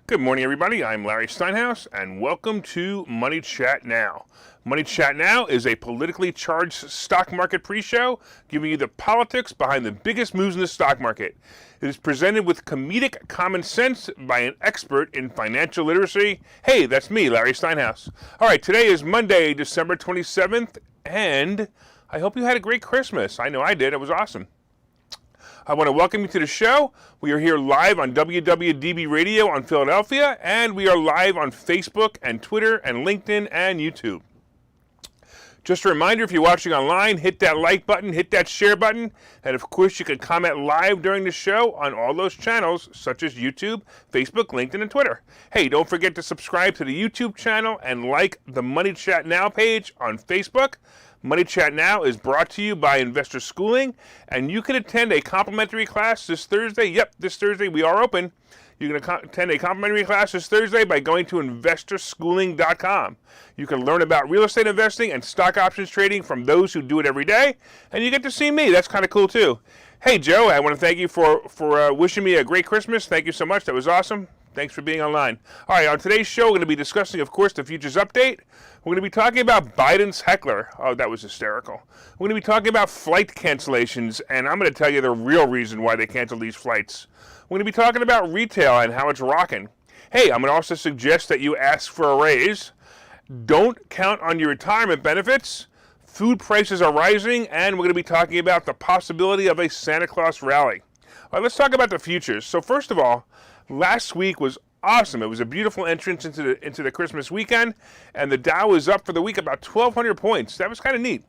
Good morning, everybody. I'm Larry Steinhouse, and welcome to Money Chat Now. Money Chat Now is a politically charged stock market pre-show giving you the politics behind the biggest moves in the stock market. It is presented with comedic common sense by an expert in financial literacy. Hey, that's me, Larry Steinhouse. All right, today is Monday, December 27th, and I hope you had a great Christmas. I know I did. It was awesome. I want to welcome you to the show. We are here live on WWDB Radio on Philadelphia, and we are live on Facebook and Twitter and LinkedIn and YouTube. Just a reminder, if you're watching online, hit that like button, hit that share button, and of course you can comment live during the show on all those channels such as YouTube, Facebook, LinkedIn, and Twitter. Hey, don't forget to subscribe to the YouTube channel and like the Money Chat Now page on Facebook. Money Chat Now is brought to you by Investor Schooling, and you can attend a complimentary class this Thursday. Yep, this Thursday we are open. You can attend a complimentary class this Thursday by going to investorschooling.com. You can learn about real estate investing and stock options trading from those who do it every day, and you get to see me. That's kind of cool too. Hey Joe, I want to thank you for wishing me a great Christmas. Thank you so much. That was awesome. Thanks for being online. All right, on today's show, we're going to be discussing, of course, the futures update. We're going to be talking about Biden's heckler. Oh, that was hysterical. We're going to be talking about flight cancellations, and I'm going to tell you the real reason why they canceled these flights. We're going to be talking about retail and how it's rocking. Hey, I'm going to also suggest that you ask for a raise. Don't count on your retirement benefits. Food prices are rising, and we're going to be talking about the possibility of a Santa Claus rally. All right, let's talk about the futures. So first of all, last week was awesome. It was a beautiful entrance into the Christmas weekend, and the Dow was up for the week about 1,200 points. That was kind of neat.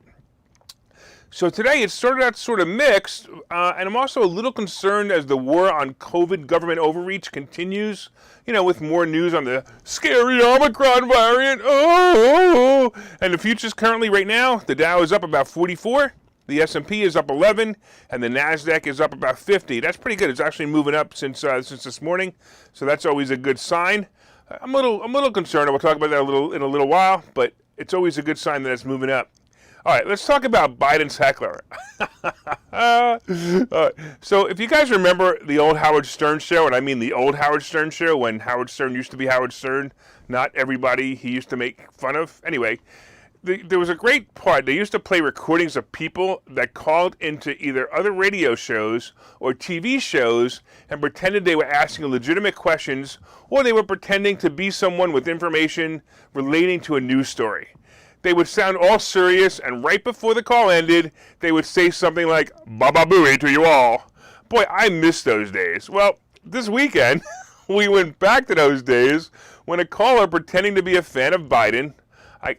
So today it started out sort of mixed, and I'm also a little concerned as the war on COVID government overreach continues, with more news on the scary Omicron variant. And the futures currently right now, the Dow is up about 44. The S&P is up 11, and the Nasdaq is up about 50. That's pretty good. It's actually moving up since this morning, so that's always a good sign. I'm a little concerned. We'll talk about that in a little while, but it's always a good sign that it's moving up. All right, let's talk about Biden's heckler. So if you guys remember the old Howard Stern show, and I mean the old Howard Stern show when Howard Stern used to be Howard Stern, not everybody he used to make fun of. Anyway, there was a great part. They used to play recordings of people that called into either other radio shows or TV shows and pretended they were asking legitimate questions, or they were pretending to be someone with information relating to a news story. They would sound all serious, and right before the call ended, they would say something like, "Baba Booey to you all." Boy, I miss those days. Well, this weekend, we went back to those days when a caller pretending to be a fan of Biden.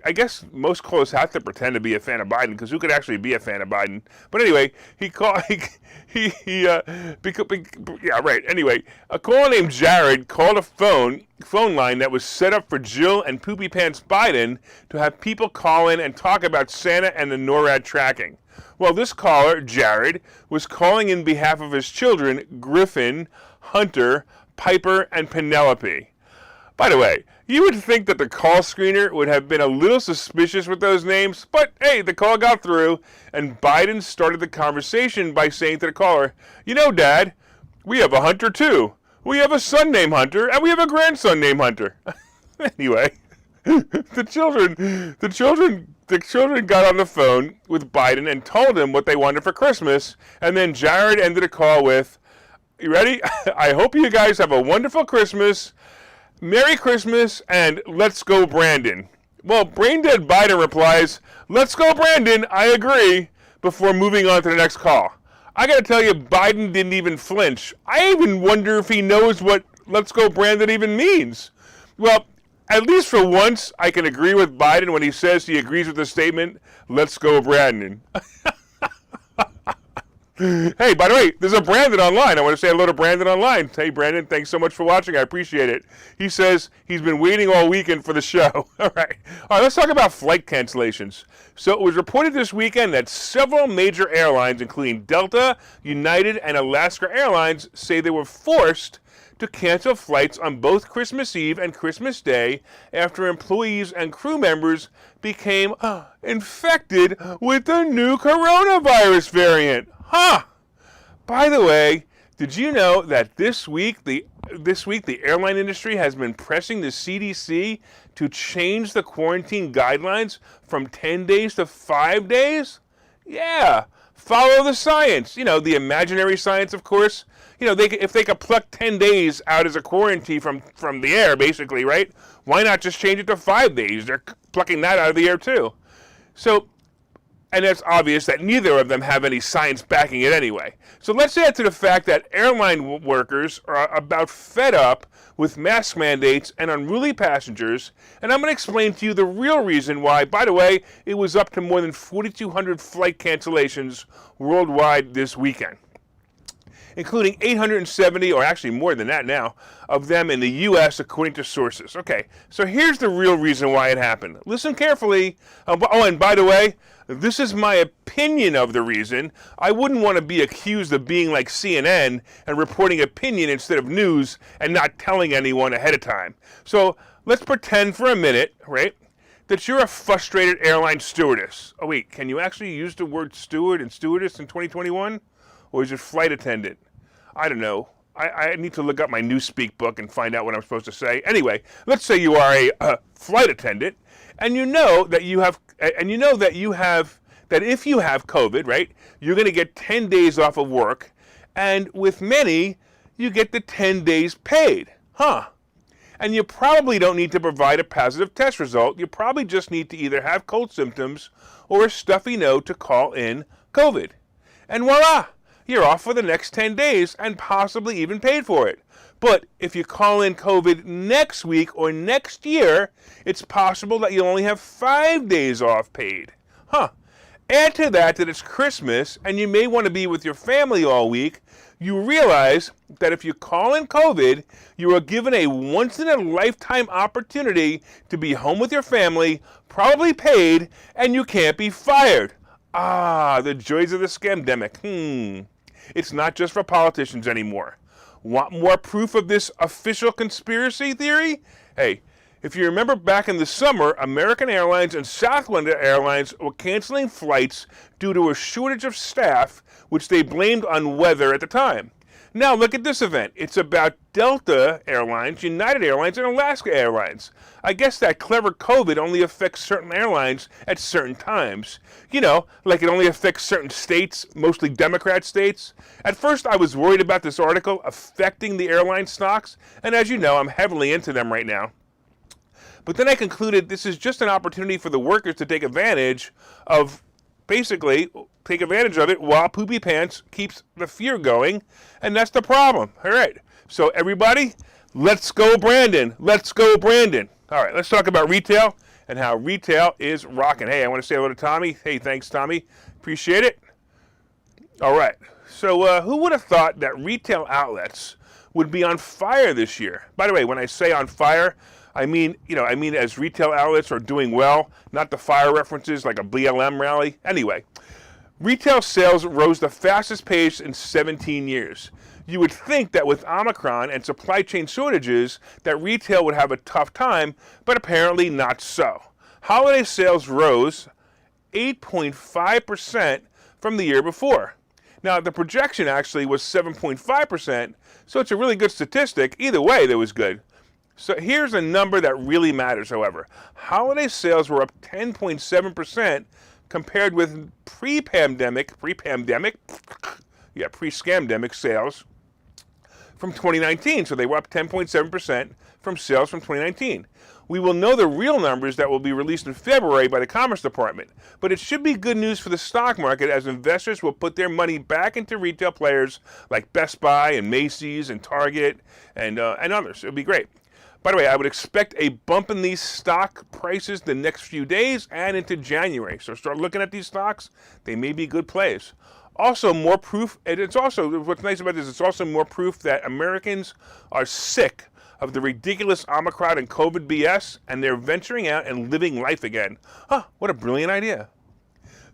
I guess most callers have to pretend to be a fan of Biden, because who could actually be a fan of Biden? But anyway, Anyway, a caller named Jared called a phone line that was set up for Jill and Poopy Pants Biden to have people call in and talk about Santa and the NORAD tracking. Well, this caller, Jared, was calling in behalf of his children, Griffin, Hunter, Piper, and Penelope. By the way, you would think that the call screener would have been a little suspicious with those names, but hey, the call got through, and Biden started the conversation by saying to the caller, Dad, we have a Hunter too. We have a son named Hunter, and we have a grandson named Hunter. Anyway, the children got on the phone with Biden and told him what they wanted for Christmas, and then Jared ended the call with, "You ready? I hope you guys have a wonderful Christmas. Merry Christmas, and let's go, Brandon." Well, brain-dead Biden replies, "Let's go, Brandon, I agree," before moving on to the next call. I gotta tell you, Biden didn't even flinch. I even wonder if he knows what "let's go, Brandon" even means. Well, at least for once, I can agree with Biden when he says he agrees with the statement, "Let's go, Brandon." Hey, by the way, there's a Brandon online. I want to say hello to Brandon online. Hey, Brandon, thanks so much for watching. I appreciate it. He says he's been waiting all weekend for the show. All right, let's talk about flight cancellations. So it was reported this weekend that several major airlines, including Delta, United, and Alaska Airlines, say they were forced to cancel flights on both Christmas Eve and Christmas Day after employees and crew members became infected with the new coronavirus variant. By the way, Did you know that this week the airline industry has been pressing the CDC to change the quarantine guidelines from 10 days to 5 days? Yeah, follow the science. The imaginary science, of course. If they could pluck 10 days out as a quarantine from the air, basically, right? Why not just change it to 5 days? They're plucking that out of the air too. So, and it's obvious that neither of them have any science backing it anyway. So let's add to the fact that airline workers are about fed up with mask mandates and unruly passengers, and I'm going to explain to you the real reason why. By the way, it was up to more than 4,200 flight cancellations worldwide this weekend, including 870, or actually more than that now, of them in the U.S. according to sources. Okay, so here's the real reason why it happened. Listen carefully. And by the way, this is my opinion of the reason. I wouldn't want to be accused of being like CNN and reporting opinion instead of news and not telling anyone ahead of time. So let's pretend for a minute, right, that you're a frustrated airline stewardess. Oh wait, can you actually use the word steward and stewardess in 2021? Or is it flight attendant? I don't know. I need to look up my Newspeak book and find out what I'm supposed to say. Anyway, let's say you are a flight attendant, and you know that if you have COVID, right, you're going to get 10 days off of work, and with many, you get the 10 days paid. And you probably don't need to provide a positive test result. You probably just need to either have cold symptoms or a stuffy note to call in COVID. And voila! You're off for the next 10 days and possibly even paid for it. But if you call in COVID next week or next year, it's possible that you'll only have 5 days off paid. Add to that it's Christmas and you may want to be with your family all week. You realize that if you call in COVID, you are given a once-in-a-lifetime opportunity to be home with your family, probably paid, and you can't be fired. The joys of the scamdemic. It's not just for politicians anymore. Want more proof of this official conspiracy theory? Hey, if you remember back in the summer, American Airlines and Southwest Airlines were canceling flights due to a shortage of staff, which they blamed on weather at the time. Now look at this event. It's about Delta Airlines, United Airlines, and Alaska Airlines. I guess that clever COVID only affects certain airlines at certain times. Like it only affects certain states, mostly Democrat states. At first I was worried about this article affecting the airline stocks, and as you know, I'm heavily into them right now. But then I concluded this is just an opportunity for the workers to take advantage of it while Poopy Pants keeps the fear going, and that's the problem. All right, so everybody, let's go Brandon. Let's go Brandon. All right, let's talk about retail and how retail is rocking. Hey, I want to say hello to Tommy. Hey, thanks, Tommy. Appreciate it. All right, so who would have thought that retail outlets would be on fire this year? By the way, when I say on fire, I mean as retail outlets are doing well, not the fire references like a BLM rally. Anyway, retail sales rose the fastest pace in 17 years. You would think that with Omicron and supply chain shortages that retail would have a tough time, but apparently not so. Holiday sales rose 8.5% from the year before. Now, the projection actually was 7.5%, so it's a really good statistic. Either way, that was good. So here's a number that really matters, however. Holiday sales were up 10.7% compared with pre-scamdemic sales from 2019. So they were up 10.7% from sales from 2019. We will know the real numbers that will be released in February by the Commerce Department, but it should be good news for the stock market as investors will put their money back into retail players like Best Buy and Macy's and Target and others. It'll be great. By the way, I would expect a bump in these stock prices the next few days and into January. So start looking at these stocks. They may be good plays. Also, more proof, and it's also, what's nice about this, it's also more proof that Americans are sick of the ridiculous Omicron and COVID BS, and they're venturing out and living life again. What a brilliant idea.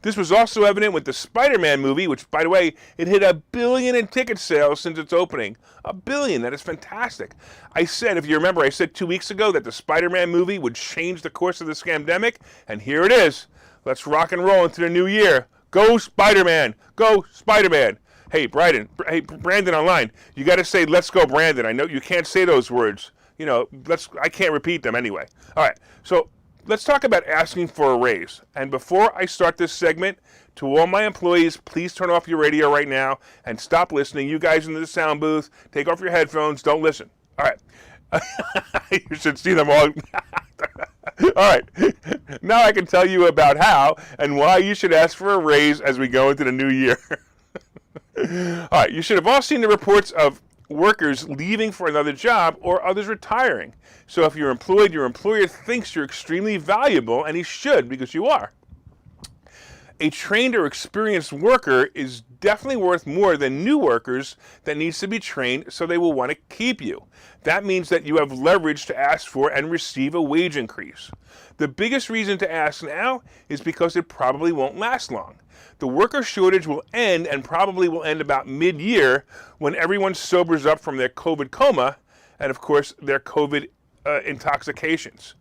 This was also evident with the Spider-Man movie, which, by the way, it hit $1 billion in ticket sales since its opening. $1 billion, that is fantastic. I said, if you remember, I said 2 weeks ago that the Spider-Man movie would change the course of the scamdemic, and here it is. Let's rock and roll into the new year. Go Spider-Man! Go Spider-Man! Hey, Brandon online, you got to say, let's go, Brandon. I know you can't say those words. I can't repeat them anyway. All right, so let's talk about asking for a raise. And before I start this segment, to all my employees, please turn off your radio right now and stop listening. You guys in the sound booth, take off your headphones, don't listen. All right. You should see them all. All right. Now I can tell you about how and why you should ask for a raise as we go into the new year. All right. You should have all seen the reports of workers leaving for another job or others retiring. So if you're employed, your employer thinks you're extremely valuable, and he should, because you are. A trained or experienced worker is definitely worth more than new workers that needs to be trained, so they will want to keep you. That means that you have leverage to ask for and receive a wage increase. The biggest reason to ask now is because it probably won't last long. The worker shortage will end, and probably will end about mid-year, when everyone sobers up from their COVID coma and, of course, their COVID intoxications.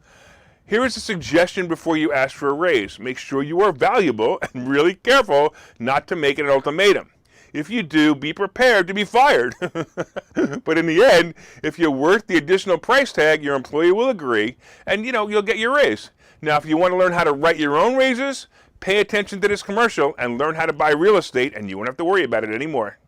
Here is a suggestion before you ask for a raise. Make sure you are valuable and really careful not to make it an ultimatum. If you do, be prepared to be fired. But in the end, if you're worth the additional price tag, your employer will agree, and you'll get your raise. Now, if you want to learn how to write your own raises, pay attention to this commercial and learn how to buy real estate, and you won't have to worry about it anymore.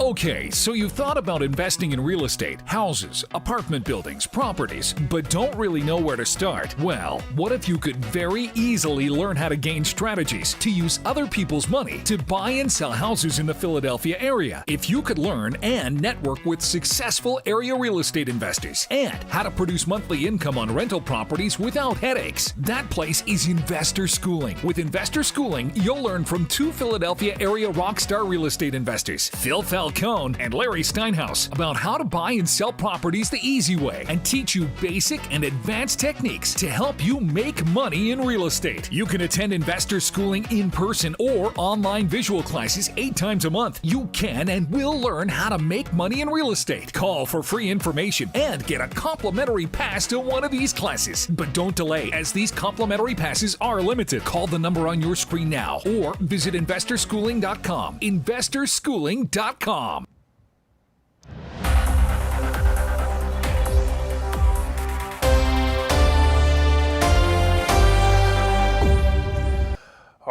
Okay, so you've thought about investing in real estate, houses, apartment buildings, properties, but don't really know where to start. Well, what if you could very easily learn how to gain strategies to use other people's money to buy and sell houses in the Philadelphia area? If you could learn and network with successful area real estate investors and how to produce monthly income on rental properties without headaches, that place is Investor Schooling. With Investor Schooling, you'll learn from two Philadelphia area rockstar real estate investors, Phil Falcone and Larry Steinhouse, about how to buy and sell properties the easy way and teach you basic and advanced techniques to help you make money in real estate. You can attend Investor Schooling in person or online visual classes 8 times a month. You can and will learn how to make money in real estate. Call for free information and get a complimentary pass to one of these classes. But don't delay, as these complimentary passes are limited. Call the number on your screen now or visit investorschooling.com. investorschooling.com. All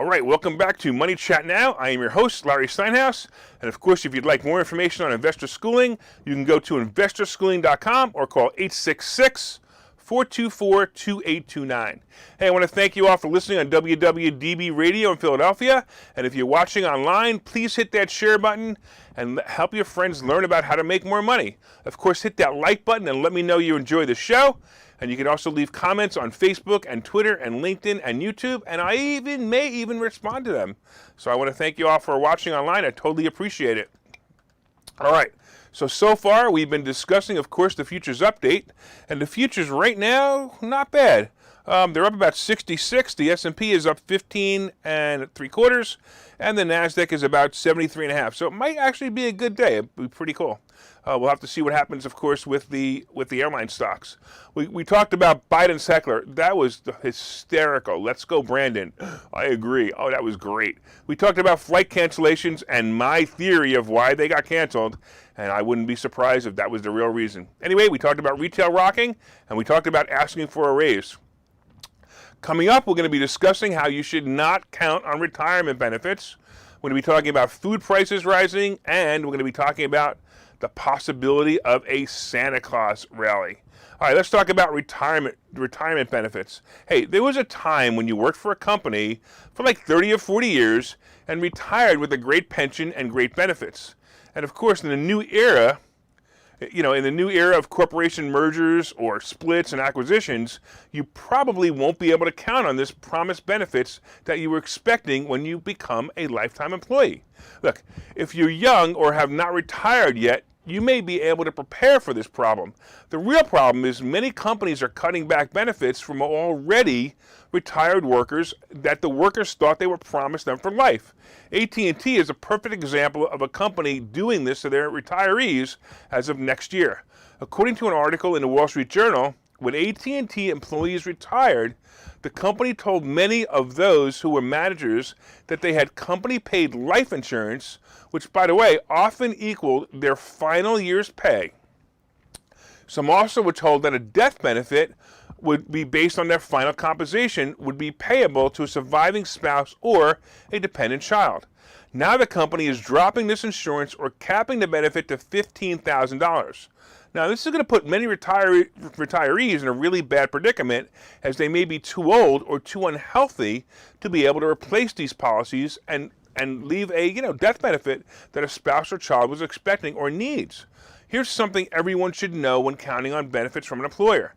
right, welcome back to Money Chat Now. I am your host, Larry Steinhouse. And of course, if you'd like more information on Investor Schooling, you can go to investorschooling.com or call 866-424-2829. Hey, I want to thank you all for listening on WWDB Radio in Philadelphia. And if you're watching online, please hit that share button and help your friends learn about how to make more money. Of course, hit that like button and let me know you enjoy the show. And you can also leave comments on Facebook and Twitter and LinkedIn and YouTube, and I may even respond to them. So I want to thank you all for watching online. I totally appreciate it. All right. So far we've been discussing, of course, the futures update, and the futures right now, not bad. They're up about 66. The S&P is up 15 3/4, and the Nasdaq is about 73.5. So it might actually be a good day. It'd be pretty cool. We'll have to see what happens, of course, with the airline stocks. We talked about Biden's heckler. That was hysterical. Let's go, Brandon. I agree. Oh, that was great. We talked about flight cancellations and my theory of why they got canceled, and I wouldn't be surprised if that was the real reason. Anyway, we talked about retail rocking, and we talked about asking for a raise. Coming up, we're going to be discussing how you should not count on retirement benefits. We're going to be talking about food prices rising, and we're going to be talking about the possibility of a Santa Claus rally. All right, let's talk about retirement benefits. Hey, there was a time when you worked for a company for like 30 or 40 years and retired with a great pension and great benefits. And of course, in the new era, of corporation mergers or splits and acquisitions, you probably won't be able to count on this promised benefits that you were expecting when you become a lifetime employee. Look, if you're young or have not retired yet, you may be able to prepare for this problem. The real problem is many companies are cutting back benefits from already retired workers that the workers thought they were promised them for life. AT&T is a perfect example of a company doing this to their retirees as of next year. According to an article in the Wall Street Journal, when AT&T employees retired, the company told many of those who were managers that they had company-paid life insurance, which, by the way, often equaled their final year's pay. Some also were told that a death benefit would be based on their final compensation would be payable to a surviving spouse or a dependent child. Now the company is dropping this insurance or capping the benefit to $15,000. Now, this is going to put many retirees in a really bad predicament, as they may be too old or too unhealthy to be able to replace these policies and leave a death benefit that a spouse or child was expecting or needs. Here's something everyone should know when counting on benefits from an employer.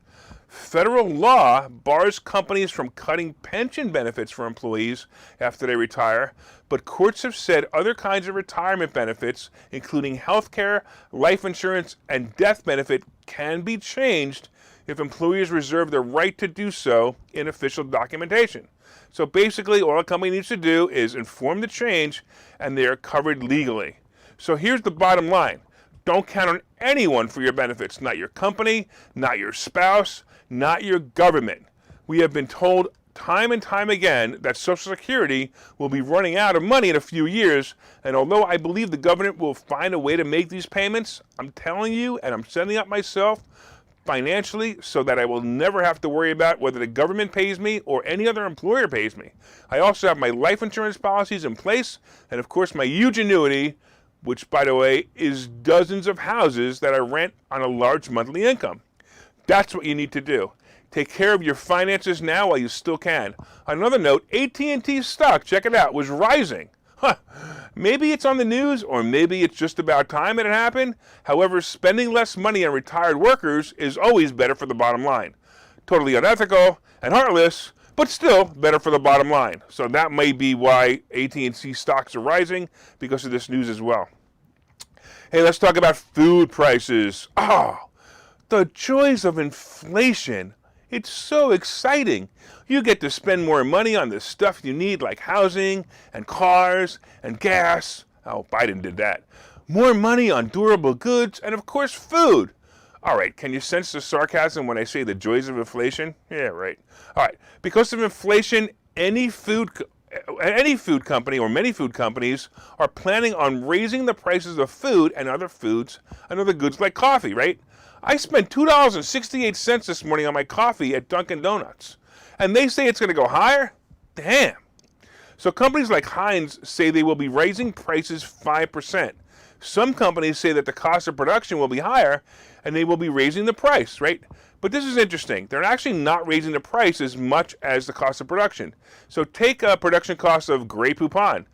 Federal law bars companies from cutting pension benefits for employees after they retire, but courts have said other kinds of retirement benefits, including health care, life insurance, and death benefit, can be changed if employers reserve the right to do so in official documentation. So basically, all a company needs to do is inform the change, and they are covered legally. So here's the bottom line. Don't count on anyone for your benefits, not your company, not your spouse, not your government. We have been told time and time again that Social Security will be running out of money in a few years, and although I believe the government will find a way to make these payments, I'm telling you, and I'm setting up myself financially so that I will never have to worry about whether the government pays me or any other employer pays me. I also have my life insurance policies in place, and of course my huge annuity, which, by the way, is dozens of houses that I rent on a large monthly income. That's what you need to do. Take care of your finances now while you still can. On another note, AT&T's stock, check it out, was rising. Maybe it's on the news, or maybe it's just about time that it happened. However, spending less money on retired workers is always better for the bottom line. Totally unethical and heartless, but still better for the bottom line. So that may be why AT&T stocks are rising, because of this news as well. Hey, let's talk about food prices. The joys of inflation. It's so exciting. You get to spend more money on the stuff you need, like housing and cars and gas. Oh, Biden did that. More money on durable goods and, of course, food. All right, can you sense the sarcasm when I say the joys of inflation? Yeah, right. All right, because of inflation, any food company or many food companies are planning on raising the prices of food and other foods and other goods like coffee, right? I spent $2.68 this morning on my coffee at Dunkin' Donuts, and they say it's going to go higher? Damn. So companies like Heinz say they will be raising prices 5%. Some companies say that the cost of production will be higher, and they will be raising the price, right? But this is interesting. They're actually not raising the price as much as the cost of production. So take a production cost of Grey Poupon.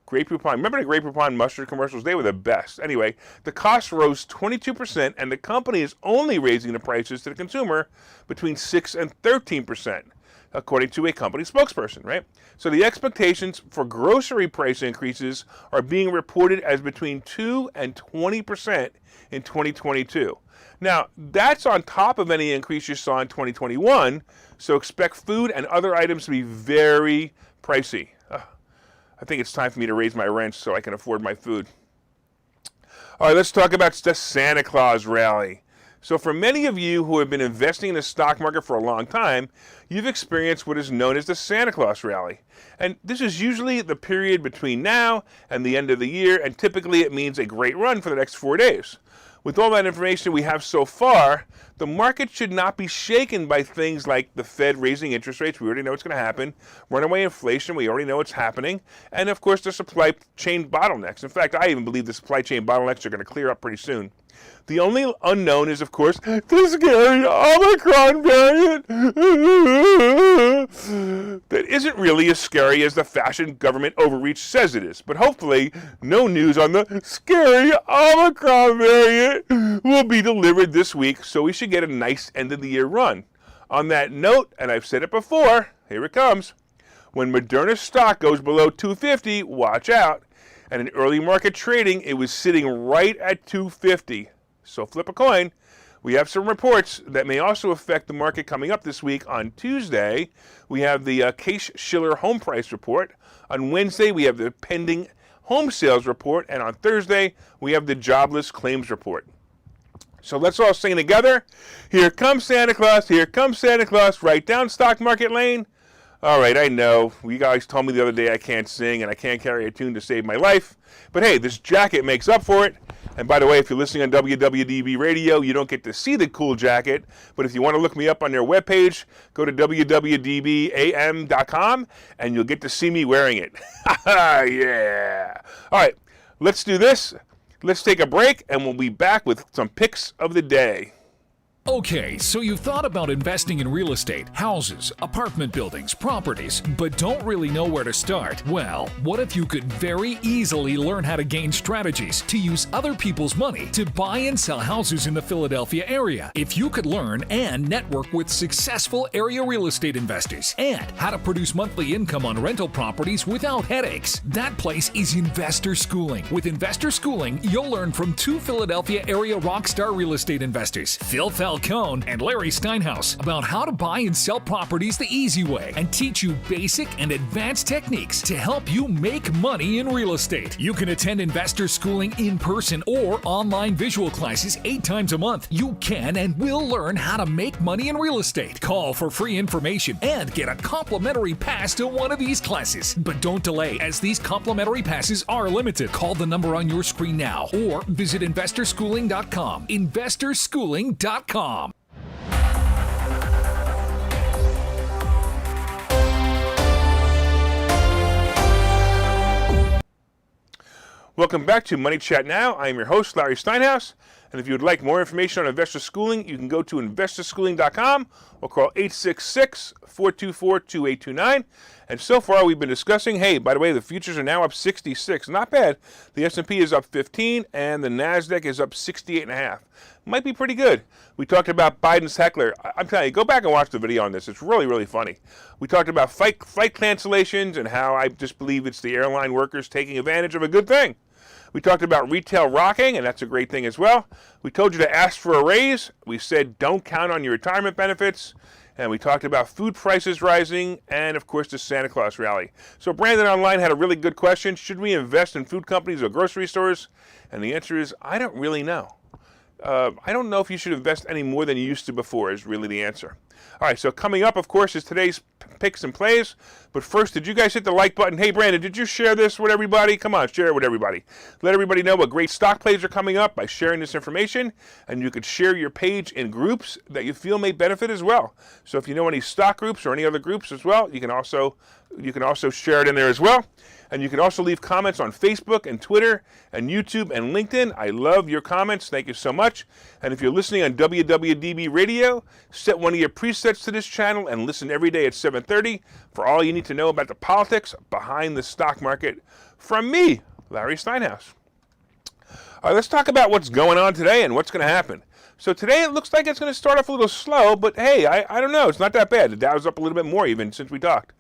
Grey Poupon, remember the Grey Poupon mustard commercials? They were the best. Anyway, the cost rose 22%, and the company is only raising the prices to the consumer between 6 and 13%, according to a company spokesperson, right? So the expectations for grocery price increases are being reported as between 2 and 20% in 2022. Now, that's on top of any increase you saw in 2021, so expect food and other items to be very pricey. I think it's time for me to raise my rent so I can afford my food. All right, let's talk about the Santa Claus rally. So for many of you who have been investing in the stock market for a long time, you've experienced what is known as the Santa Claus rally. And this is usually the period between now and the end of the year, and typically it means a great run for the next 4 days. With all that information we have so far, the market should not be shaken by things like the Fed raising interest rates. We already know it's going to happen. Runaway inflation, we already know it's happening. And of course, the supply chain bottlenecks. In fact, I even believe the supply chain bottlenecks are going to clear up pretty soon. The only unknown is, of course, the scary Omicron variant that isn't really as scary as the fashion government overreach says it is. But hopefully, no news on the scary Omicron variant will be delivered this week, so we should get a nice end-of-the-year run. On that note, and I've said it before, here it comes. When Moderna's stock goes below 250, watch out. And in early market trading, it was sitting right at 250. So flip a coin. We have some reports that may also affect the market coming up this week. On Tuesday, we have the Case-Shiller home price report. On Wednesday, we have the pending home sales report. And on Thursday, we have the jobless claims report. So let's all sing together. Here comes Santa Claus, here comes Santa Claus, right down Stock Market Lane. All right, I know. You guys told me the other day I can't sing and I can't carry a tune to save my life. But hey, this jacket makes up for it. And by the way, if you're listening on WWDB Radio, you don't get to see the cool jacket. But if you want to look me up on their webpage, go to www.dbam.com and you'll get to see me wearing it. Yeah. All right, let's do this. Let's take a break and we'll be back with some picks of the day. Okay, so you've thought about investing in real estate, houses, apartment buildings, properties, but don't really know where to start? Well, what if you could very easily learn how to gain strategies to use other people's money to buy and sell houses in the Philadelphia area? If you could learn and network with successful area real estate investors and how to produce monthly income on rental properties without headaches, that place is Investor Schooling. With Investor Schooling, you'll learn from two Philadelphia area rockstar real estate investors, Phil Falcone and Larry Steinhouse, about how to buy and sell properties the easy way and teach you basic and advanced techniques to help you make money in real estate. You can attend Investor Schooling in person or online visual classes 8 times a month. You can and will learn how to make money in real estate. Call for free information and get a complimentary pass to one of these classes. But don't delay, as these complimentary passes are limited. Call the number on your screen now or visit investorschooling.com. investorschooling.com. Welcome back to Money Chat Now. I am your host, Larry Steinhouse. And if you would like more information on Investor Schooling, you can go to investorschooling.com or call 866-424-2829. And so far, we've been discussing, hey, by the way, the futures are now up 66. Not bad. The S&P is up 15, and the NASDAQ is up 68.5. Might be pretty good. We talked about Biden's heckler. I'm telling you, go back and watch the video on this. It's really, really funny. We talked about flight cancellations and how I just believe it's the airline workers taking advantage of a good thing. We talked about retail rocking, and that's a great thing as well. We told you to ask for a raise. We said don't count on your retirement benefits. And we talked about food prices rising and, of course, the Santa Claus rally. So Brandon Online had a really good question. Should we invest in food companies or grocery stores? And the answer is, I don't really know. I don't know if you should invest any more than you used to before is really the answer. All right, so coming up, of course, is today's picks and plays. But first, did you guys hit the like button? Hey, Brandon, did you share this with everybody? Come on, share it with everybody. Let everybody know what great stock plays are coming up by sharing this information. And you could share your page in groups that you feel may benefit as well. So if you know any stock groups or any other groups as well, you can also share it in there as well. And you can also leave comments on Facebook and Twitter and YouTube and LinkedIn. I love your comments. Thank you so much. And if you're listening on WWDB Radio, set one of your presets to this channel and listen every day at 7:30 for all you need to know about the politics behind the stock market from me, Larry Steinhouse. All right, let's talk about what's going on today and what's going to happen. So today it looks like it's going to start off a little slow, but hey, I don't know. It's not that bad. The Dow's up a little bit more even since we talked.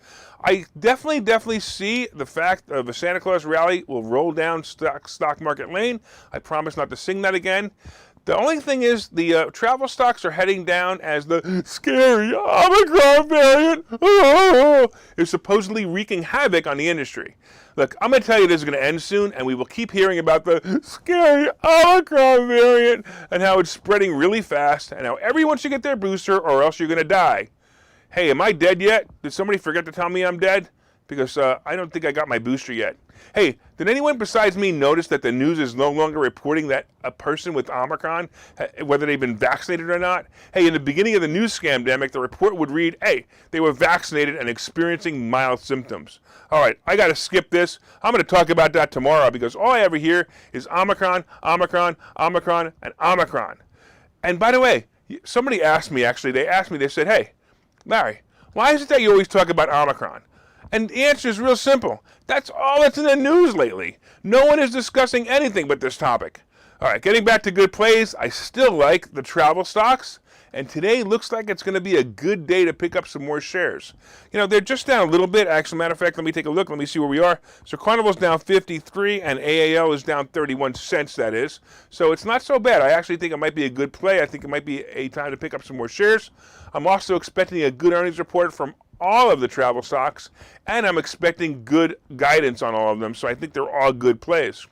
I definitely see the fact of a Santa Claus rally will roll down stock market lane. I promise not to sing that again. The only thing is the travel stocks are heading down as the scary Omicron variant is supposedly wreaking havoc on the industry. Look, I'm going to tell you this is going to end soon, and we will keep hearing about the scary Omicron variant and how it's spreading really fast and how everyone should get their booster or else you're going to die. Hey, am I dead yet? Did somebody forget to tell me I'm dead? Because I don't think I got my booster yet. Hey, did anyone besides me notice that the news is no longer reporting that a person with Omicron, whether they've been vaccinated or not? Hey, in the beginning of the news scamdemic, the report would read, hey, they were vaccinated and experiencing mild symptoms. All right, I got to skip this. I'm going to talk about that tomorrow because all I ever hear is Omicron, Omicron, Omicron, and Omicron. And by the way, somebody asked me, they said, hey, Larry, why is it that you always talk about Omicron? And the answer is real simple. That's all that's in the news lately. No one is discussing anything but this topic. All right, getting back to good plays, I still like the travel stocks. And today looks like it's going to be a good day to pick up some more shares. You know, they're just down a little bit. Actually, matter of fact, let me take a look. Let me see where we are. So Carnival's down 53 and AAL is down 31 cents, that is. So it's not so bad. I actually think it might be a good play. I think it might be a time to pick up some more shares. I'm also expecting a good earnings report from all of the travel stocks, and I'm expecting good guidance on all of them. So I think they're all good plays.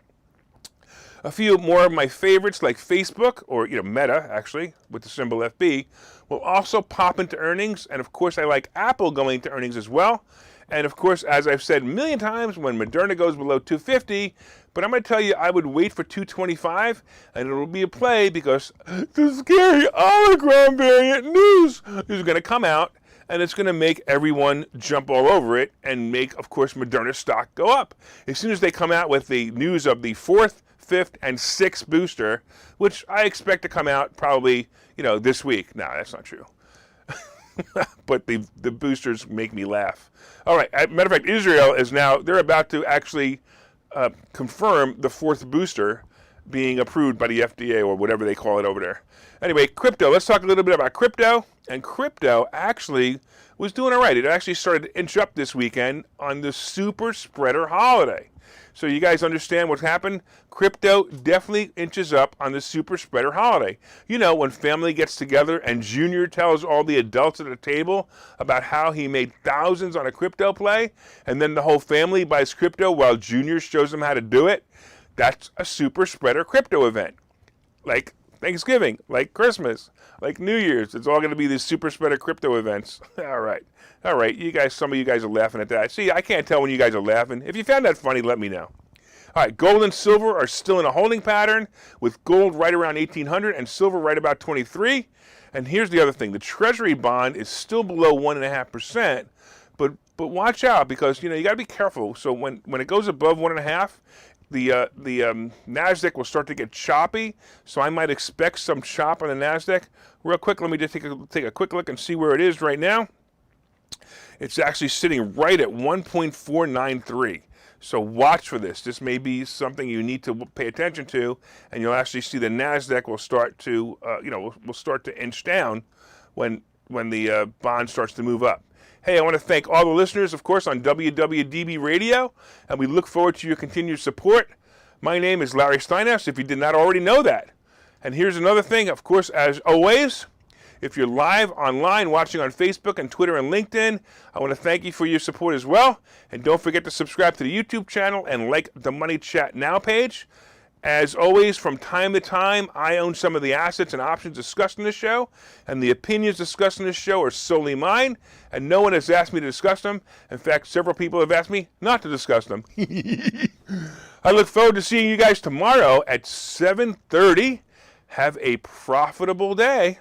A few more of my favorites like Facebook, or Meta actually, with the symbol FB, will also pop into earnings. And of course, I like Apple going into earnings as well. And of course, as I've said a million times, when Moderna goes below 250, but I'm going to tell you, I would wait for 225, and it'll be a play because the scary Omicron variant news is going to come out, and it's going to make everyone jump all over it and make, of course, Moderna stock go up. As soon as they come out with the news of the 4th, 5th, and 6th booster, which I expect to come out probably, this week. No, that's not true. But the boosters make me laugh. All right, as a matter of fact, Israel is now, they're about to actually confirm the 4th booster being approved by the FDA or whatever they call it over there. Anyway, crypto. Let's talk a little bit about crypto. And crypto actually was doing all right. It actually started to inch up this weekend on the super spreader holiday. So you guys understand what's happened? Crypto definitely inches up on the super spreader holiday. When family gets together and Junior tells all the adults at the table about how he made thousands on a crypto play, and then the whole family buys crypto while Junior shows them how to do it, that's a super spreader crypto event. Like Thanksgiving, like Christmas, like New Year's. It's all going to be these super spreader crypto events. All right. You guys, some of you guys are laughing at that. See, I can't tell when you guys are laughing. If you found that funny, let me know. All right, gold and silver are still in a holding pattern, with gold right around 1800 and silver right about 23. And here's the other thing. The Treasury bond is still below 1.5%, but watch out because, you got to be careful. So when it goes above 1.5%, the NASDAQ will start to get choppy, so I might expect some chop on the NASDAQ. Real quick, let me just take a quick look and see where it is right now. It's actually sitting right at 1.493. So watch for this. This may be something you need to pay attention to, and you'll actually see the NASDAQ will start to, will start to inch down when the bond starts to move up. Hey, I want to thank all the listeners, of course, on WWDB Radio, and we look forward to your continued support. My name is Larry Steinhouse, if you did not already know that. And here's another thing, of course, as always, if you're live online watching on Facebook and Twitter and LinkedIn, I want to thank you for your support as well. And don't forget to subscribe to the YouTube channel and like the Money Chat Now page. As always, from time to time, I own some of the assets and options discussed in this show, and the opinions discussed in this show are solely mine, and no one has asked me to discuss them. In fact, several people have asked me not to discuss them. I look forward to seeing you guys tomorrow at 7:30. Have a profitable day.